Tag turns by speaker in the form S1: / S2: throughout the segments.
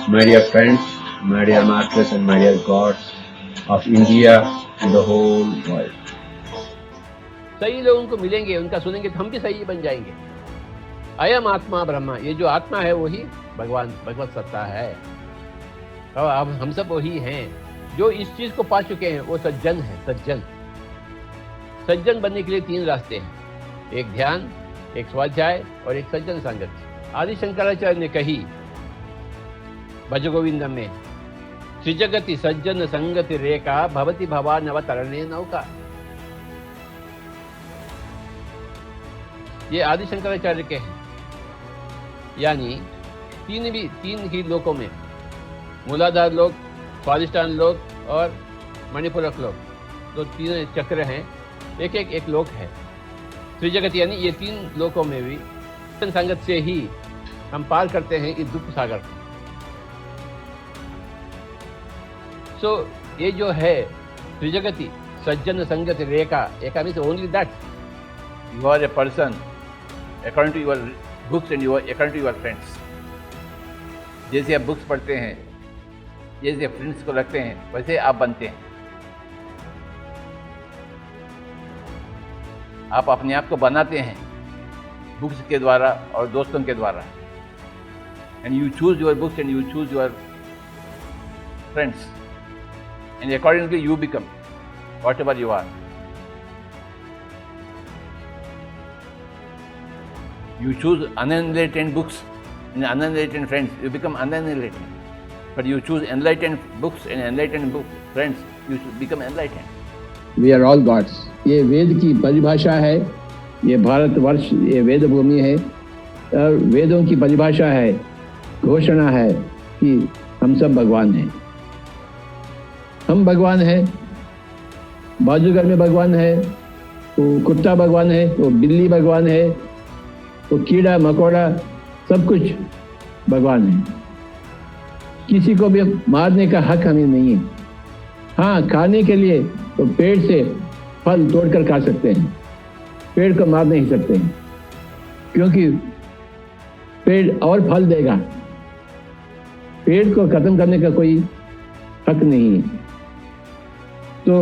S1: my dear friends, my dear masters and my dear gods of India and the whole world.
S2: सही लोग उनको मिलेंगे, उनका सुनेंगे तो हम भी सही बन जाएंगे। अयम आत्मा ब्रह्मा, ये जो आत्मा है वही भगवान, भगवत सत्ता है। और अब हम सब वही हैं जो इस चीज को पा चुके हैं, वो सज्जन है। सज्जन सज्जन बनने के लिए 3 रास्ते हैं, एक ध्यान, एक स्वाध्याय और एक सज्जन संगत। आदि शंकराचार्य ने कही भज गोविंदम में, त्रिजगति सज्जन संगति रेखा भवति भवानवतरणे नौका। ये आदि शंकराचार्य के हैं। यानी तीन ही लोकों में, मूलाधार लोक, स्वादिष्ठान लोक और मणिपूरक लोक, तो 3 चक्र हैं, एक लोक है। त्रिजगत यानी ये 3 लोकों में भी संगत से ही हम पार करते हैं इस दुख सागर को। सो ये जो है त्रिजगति सज्जन संगत रेखा, एका means only that you are a person according to your books and according to your friends. जैसे आप बुक्स पढ़ते हैं, जैसे फ्रेंड्स को रखते हैं, वैसे आप बनते हैं। आप अपने आप को बनाते हैं बुक्स के द्वारा और दोस्तों के द्वारा। And you choose your books and you choose your friends and accordingly you become whatever you are. You choose unenlightened books and unenlightened friends, you become unenlightened. But you choose enlightened books and enlightened friends, you become enlightened.
S3: We are all gods. ये वेद की परिभाषा है, ये भारतवर्ष, ये वेद भूमि है और वेदों की परिभाषा है, घोषणा है कि हम सब भगवान हैं। हम भगवान हैं, बाजूगर में भगवान है, वो कुत्ता भगवान है, वो बिल्ली भगवान है, वो कीड़ा मकोड़ा सब कुछ भगवान है। किसी को भी मारने का हक हमें नहीं है। हाँ, खाने के लिए तो पेड़ से फल तोड़कर खा सकते हैं, पेड़ को मार नहीं सकते हैं, क्योंकि पेड़ और फल देगा। पेड़ को खत्म करने का कोई हक नहीं है। तो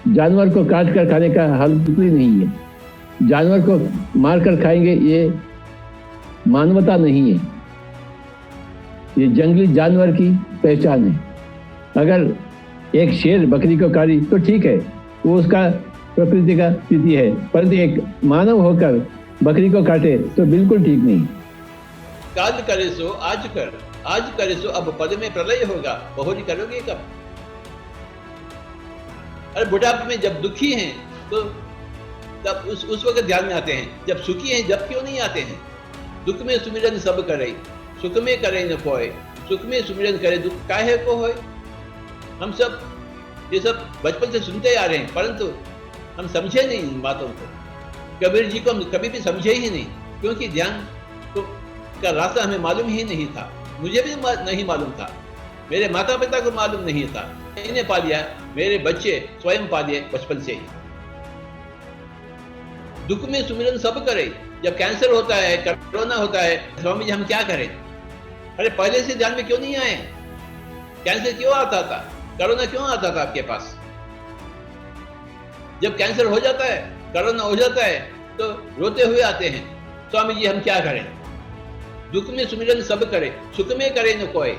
S3: जानवर को काट कर खाने का हल बिल्कुल नहीं है। जानवर को मार कर खाएंगे, ये मानवता नहीं है, ये जंगली जानवर की पहचान है। अगर एक शेर बकरी को काटी तो ठीक है, वो उसका प्रकृति का स्थिति है, परंतु एक मानव होकर बकरी को काटे तो बिल्कुल ठीक नहीं।
S2: काल करे सो आज कर, आज करे सो अब पद में प्रलय होगा, बहुरी करोगे कब। अरे बुढ़ापे में जब दुखी हैं तो तब उस वक्त ध्यान में आते हैं, जब सुखी हैं जब क्यों नहीं आते हैं। दुख में सुमिरन सब करे, सुख में करे न कोय, सुख में सुमिरन करे दुख काहे को होय। हम सब ये सब बचपन से सुनते आ रहे हैं, परंतु हम समझे नहीं इन बातों को। कबीर जी को हम कभी भी समझे ही नहीं, क्योंकि ध्यान का रास्ता हमें मालूम ही नहीं था। मुझे भी नहीं मालूम था, मेरे माता पिता को मालूम नहीं था। इन्हें पा लिया, मेरे बच्चे स्वयं पा लिए बचपन से ही। दुख में सुमिरन सब करे, जब कैंसर होता है, कोरोना होता है, स्वामी जी हम क्या करें। अरे पहले से ध्यान में क्यों नहीं आए। कैंसर क्यों आता था, कोरोना क्यों आता था आपके पास। जब कैंसर हो जाता है, कोरोना हो जाता है, तो रोते हुए आते हैं, स्वामी जी हम क्या करें। दुख में सुमिरन सब करे, सुख में करे न कोय।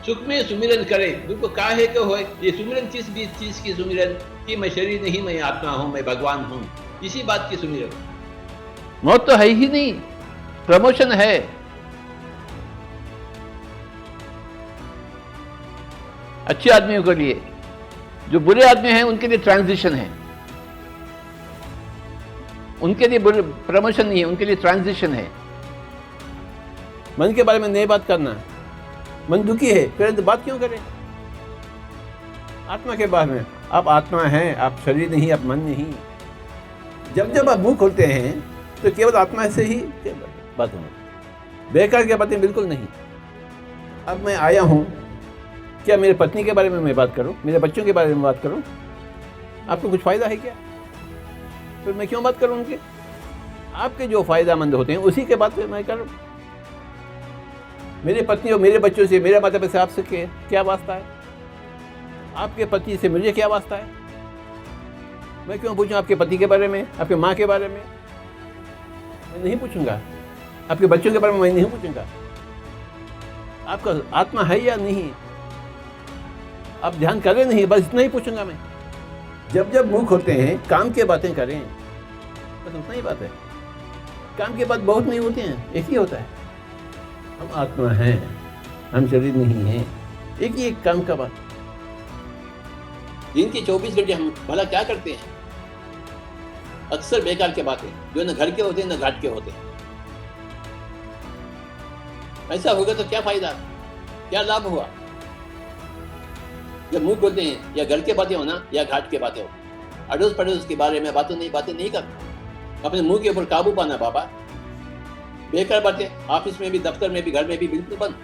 S2: सुख में सुमिरन करे दुख काहे को होए। ये सुमिरन किस भी चीज की सुमिरन कि मैं शरीर नहीं, मैं आत्मा हूं, मैं भगवान हूं, इसी बात की सुमिरन। मौत तो है ही नहीं, प्रमोशन है। अच्छे आदमियों के लिए, जो बुरे आदमी हैं उनके लिए ट्रांजिशन है, उनके लिए प्रमोशन नहीं है, उनके लिए ट्रांजिशन है। मन के बारे में नई बात करना, मन दुखी है फिर तो बात क्यों करें। आत्मा के बारे में, आप आत्मा हैं, आप शरीर नहीं, आप मन नहीं। जब जब आप मुंह खोलते हैं तो केवल आत्मा से ही बात होगी, बेकार की बातें बिल्कुल नहीं। अब मैं आया हूँ, क्या मेरे पत्नी के बारे में मैं बात करूँ, मेरे बच्चों के बारे में बात करूँ, आपको कुछ फ़ायदा है क्या। फिर मैं क्यों बात करूँ उनके। आपके जो फ़ायदा मंद होते हैं उसी के बात पे मैं करूँ। मेरे पत्नी और मेरे बच्चों से, मेरे माता पिता आपसे क्या वास्ता है? आपके पति से मुझे क्या वास्ता है? मैं क्यों पूछूं आपके पति के बारे में, आपके माँ के बारे में? मैं नहीं पूछूंगा। आपके बच्चों के बारे में मैं नहीं पूछूंगा। आपका आत्मा है या नहीं, आप ध्यान करें नहीं, बस इतना ही पूछूंगा मैं। जब जब मुंह खोलते हैं काम की बातें करें, बस उतना ही बात है। काम की बात बहुत नहीं होती हैं, एक ही होता है, हम आत्मा हैं, हम शरीर नहीं हैं। एक ही एक काम का बात। दिन के 24 घंटे हम भला क्या करते हैं? अक्सर बेकार की बातें जो न घर के होते हैं न घाट के होते हैं। ऐसा होगा तो क्या फायदा, क्या लाभ हुआ? जब मुंह खोलते हैं या घर के बातें हो ना या घाट के बातें हो, अड़ोस पड़ोस के बारे में बातें नहीं करना। अपने मुंह के ऊपर काबू पाना बाबा। बेकार बातें ऑफिस में भी, दफ्तर में भी, घर में भी बिल्कुल बंद।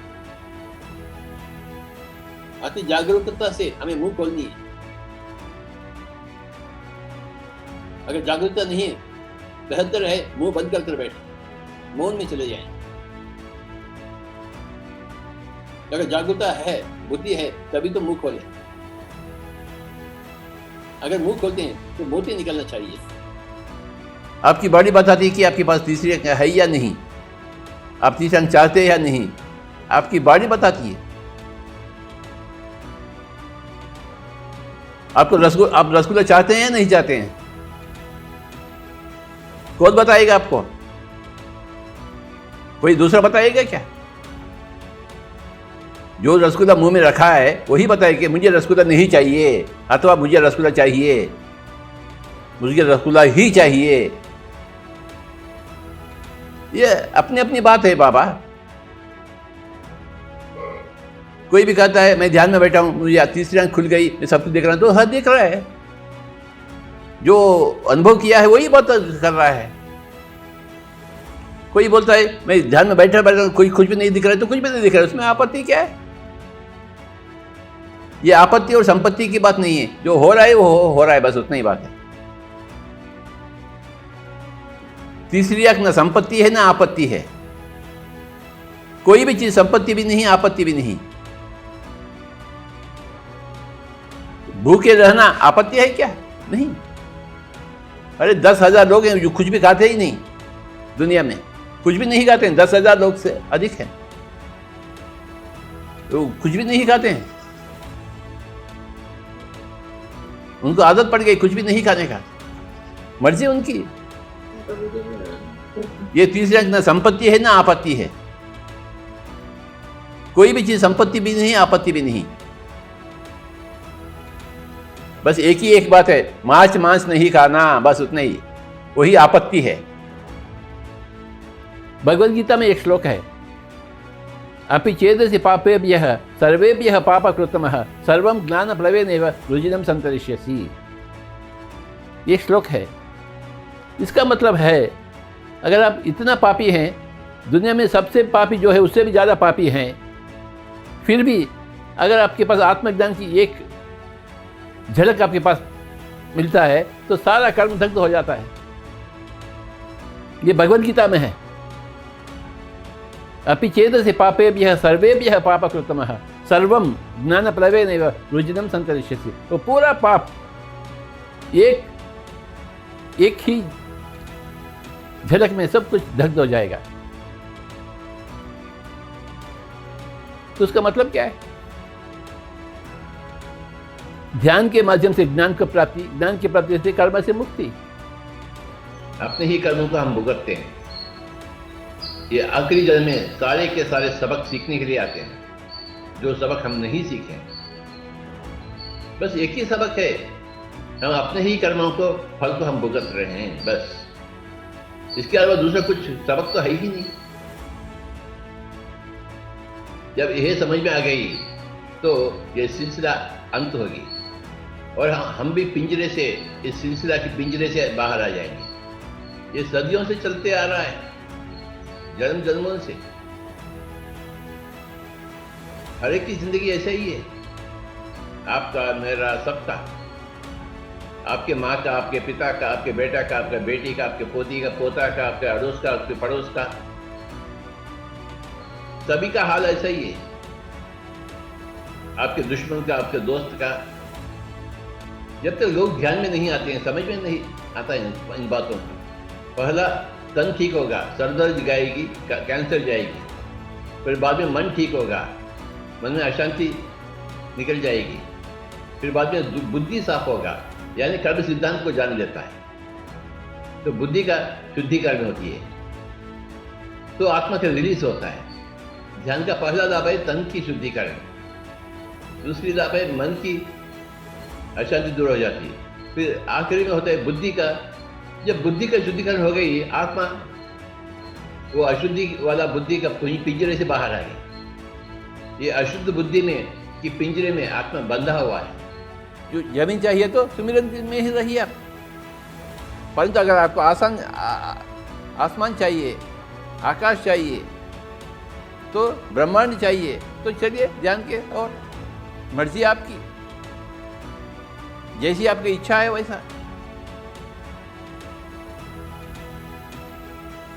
S2: अति जागरूकता से हमें मुंह खोलनी है। अगर जागरूकता नहीं है, बेहतर है मुंह बंद कर बैठे, मौन में चले जाएं। अगर जागरूकता है, बुद्धि है, तभी तो मुंह खोलें। अगर मुंह खोलते हैं तो मोती निकलना चाहिए। आपकी बॉडी बताती है कि आपके पास तीसरी आंख है या नहीं, आप तीसरी आंख चाहते हैं या नहीं, आपकी बॉडी बताती है। आप रसगुल्ला चाहते हैं या नहीं चाहते हैं? कौन बताएगा आपको? कोई दूसरा बताएगा क्या? जो रसगुल्ला मुंह में रखा है वही बताएगा कि मुझे रसगुल्ला नहीं चाहिए, अथवा मुझे रसगुल्ला चाहिए, मुझे रसगुल्ला ही चाहिए। ये अपनी अपनी बात है बाबा। कोई भी कहता है मैं ध्यान में बैठा हूं, मुझे तीसरी आंख खुल गई, मैं सब कुछ देख रहा हूं, तो हर देख रहा है। जो अनुभव किया है वही बात कर रहा है। कोई बोलता है मैं ध्यान में बैठा कोई कुछ भी नहीं दिख रहा है, तो कुछ भी नहीं दिख रहा है, उसमें आपत्ति क्या है? ये आपत्ति और संपत्ति की बात नहीं है। जो हो रहा है वो हो रहा है, बस उतना ही बात है। तीसरी आंख ना संपत्ति है ना आपत्ति है। कोई भी चीज संपत्ति भी नहीं, आपत्ति भी नहीं। भूखे रहना आपत्ति है क्या? नहीं। अरे 10,000 लोग हैं जो कुछ भी खाते ही नहीं, दुनिया में कुछ भी नहीं खाते हैं। 10,000 लोग से अधिक है तो कुछ भी नहीं खाते हैं। उनको आदत पड़ गई कुछ भी नहीं खाने का, मर्जी उनकी। ये तीसरी आंख ना संपत्ति है ना आपत्ति है। कोई भी चीज संपत्ति भी नहीं, आपत्ति भी नहीं। बस एक ही एक बात है, मांस नहीं खाना, बस उतना ही, वही आपत्ति है। भगवद गीता में एक श्लोक है, अपि चेदसि पापेभ्यः सर्वेभ्यः पापकृतमः सर्वं ज्ञानप्लवेनैव रुजिनं संतरिष्यसि। ये श्लोक है। इसका मतलब है अगर आप इतना पापी हैं, दुनिया में सबसे पापी जो है उससे भी ज़्यादा पापी हैं, फिर भी अगर आपके पास आत्मज्ञान की एक झलक आपके पास मिलता है तो सारा कर्म दग्ध हो जाता है। ये भगवद गीता में है। अपि चेदसि पापेभ्यः सर्वेभ्यः पापकृतमः सर्वं ज्ञानप्लवेनैव रुजिनं संतरिष्यसि। तो पूरा पाप एक ही झलक में सब कुछ दग्ध हो जाएगा। तो उसका मतलब क्या है? ध्यान के माध्यम से ज्ञान की प्राप्ति, ज्ञान की प्राप्ति से कर्म से मुक्ति।
S1: अपने ही कर्मों को हम भुगतते हैं। ये आखिरी जन्म में सारे के सारे सबक सीखने के लिए आते हैं, जो सबक हम नहीं सीखे। बस एक ही सबक है, हम अपने ही कर्मों को फल को हम भुगत रहे हैं, बस। इसके अलावा दूसरा कुछ सबक तो है ही नहीं। जब यह समझ में आ गई तो ये सिलसिला अंत होगी और हम भी पिंजरे से, इस सिलसिला के पिंजरे से बाहर आ जाएंगे। ये सदियों से चलते आ रहा है, जन्म जन्मों से। हर एक की जिंदगी ऐसा ही है, आपका, मेरा, सबका। आपके माँ का, आपके पिता का, आपके बेटा का, आपके बेटी का, आपके पोती का, पोता का, आपके अड़ोस का, आपके पड़ोस का। सभी का हाल ऐसा ही है, आपके दुश्मन का, आपके दोस्त का। जब तक लोग ध्यान में नहीं आते हैं, समझ में नहीं आता इन बातों का। पहला तन ठीक होगा, सरदर्द जाएगी, कैंसर जाएगी। फिर बाद में मन ठीक होगा, मन में अशांति निकल जाएगी। फिर बाद में बुद्धि साफ होगा, यानी कर्म सिद्धांत को जान लेता है, तो बुद्धि का शुद्धिकरण होती है, तो आत्मा का रिलीज होता है। ध्यान का पहला लाभ है तन की शुद्धिकरण, दूसरी लाभ है मन की अशांति दूर हो जाती है। फिर आखिरी में होता है बुद्धि का। जब बुद्धि का शुद्धिकरण हो गई, आत्मा वो अशुद्धि वाला बुद्धि का पिंजरे से बाहर आ गई। ये अशुद्ध बुद्धि में कि पिंजरे में आत्मा बंधा हुआ है। जो जमीन चाहिए तो सुमिरन में ही रहिए आप, परंतु अगर आपको आसमान चाहिए, आकाश चाहिए, तो ब्रह्मांड चाहिए, तो चलिए ध्यान के, और मर्जी आपकी, जैसी आपकी इच्छा है वैसा।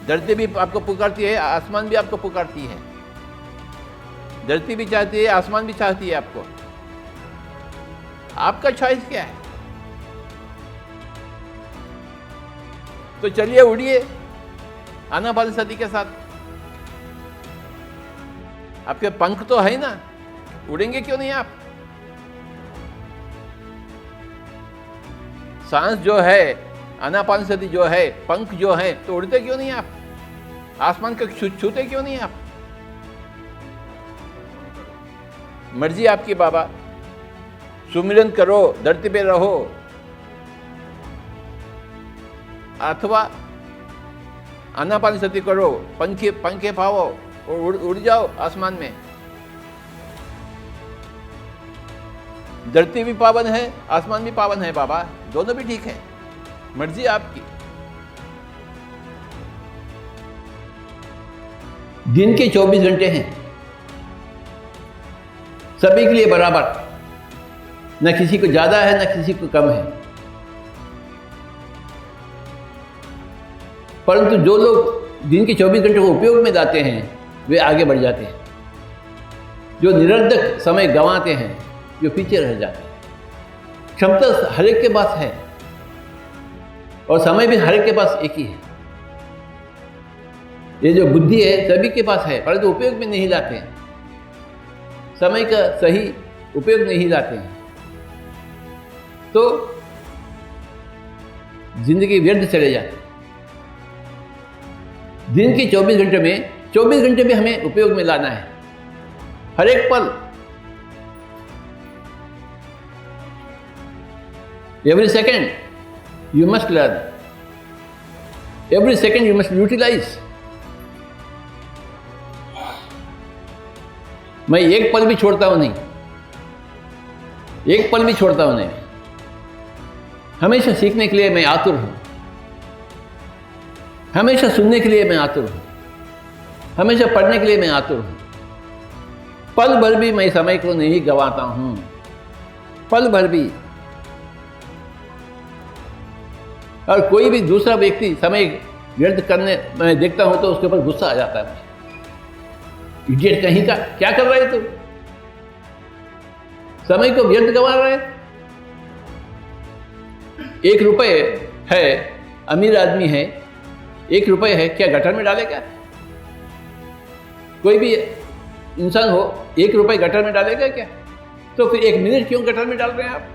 S1: धरती भी आपको पुकारती है, आसमान भी आपको पुकारती है। धरती भी चाहती है, आसमान भी चाहती है आपको। आपका चॉइस क्या है? तो चलिए उड़िए आनापानसति के साथ। आपके पंख तो है ना, उड़ेंगे क्यों नहीं आप? सांस जो है, आनापानसति जो है, पंख जो है, तो उड़ते क्यों नहीं आप? आसमान को छूते क्यों नहीं आप? मर्जी आपकी बाबा, सुमिरन करो, धरती पे रहो, अथवा आनापानसति करो, पंखे पाओ और उड़ जाओ आसमान में। धरती भी पावन है, आसमान भी पावन है बाबा, दोनों भी ठीक है, मर्जी आपकी। दिन के 24 घंटे हैं, सभी के लिए बराबर, न किसी को ज्यादा है न किसी को कम है। परंतु जो लोग दिन के 24 घंटे को उपयोग में लाते हैं वे आगे बढ़ जाते हैं। जो निरर्थक समय गंवाते हैं जो पीछे रह जाते हैं। क्षमता हर एक के पास है और समय भी हर एक के पास एक ही है। ये जो बुद्धि है सभी के पास है, परंतु उपयोग में नहीं लाते हैं, समय का सही उपयोग नहीं लाते हैं, तो जिंदगी व्यर्थ चले जाती है। दिन के 24 घंटे में 24 घंटे भी हमें उपयोग में लाना है, हर एक पल। Every second you must learn, every second you must utilize। मैं एक पल भी छोड़ता हूं नहीं, एक पल भी छोड़ता हूं नहीं। हमेशा सीखने के लिए मैं आतुर हूं, हमेशा सुनने के लिए मैं आतुर हूं, हमेशा पढ़ने के लिए मैं आतुर हूं। पल भर भी मैं समय को नहीं गंवाता हूं, पल भर भी। और कोई भी दूसरा व्यक्ति समय व्यर्थ करने मैं देखता हूं तो उसके ऊपर गुस्सा आ जाता है। इडियट कहीं का, क्या कर रहे तू? समय को व्यर्थ गंवा रहे। 1 रुपए है, अमीर आदमी है, 1 रुपए है, क्या गटर में डालेगा? कोई भी इंसान हो 1 रुपए गटर में डालेगा क्या? तो फिर 1 मिनट क्यों गटर में डाल रहे हैं आप?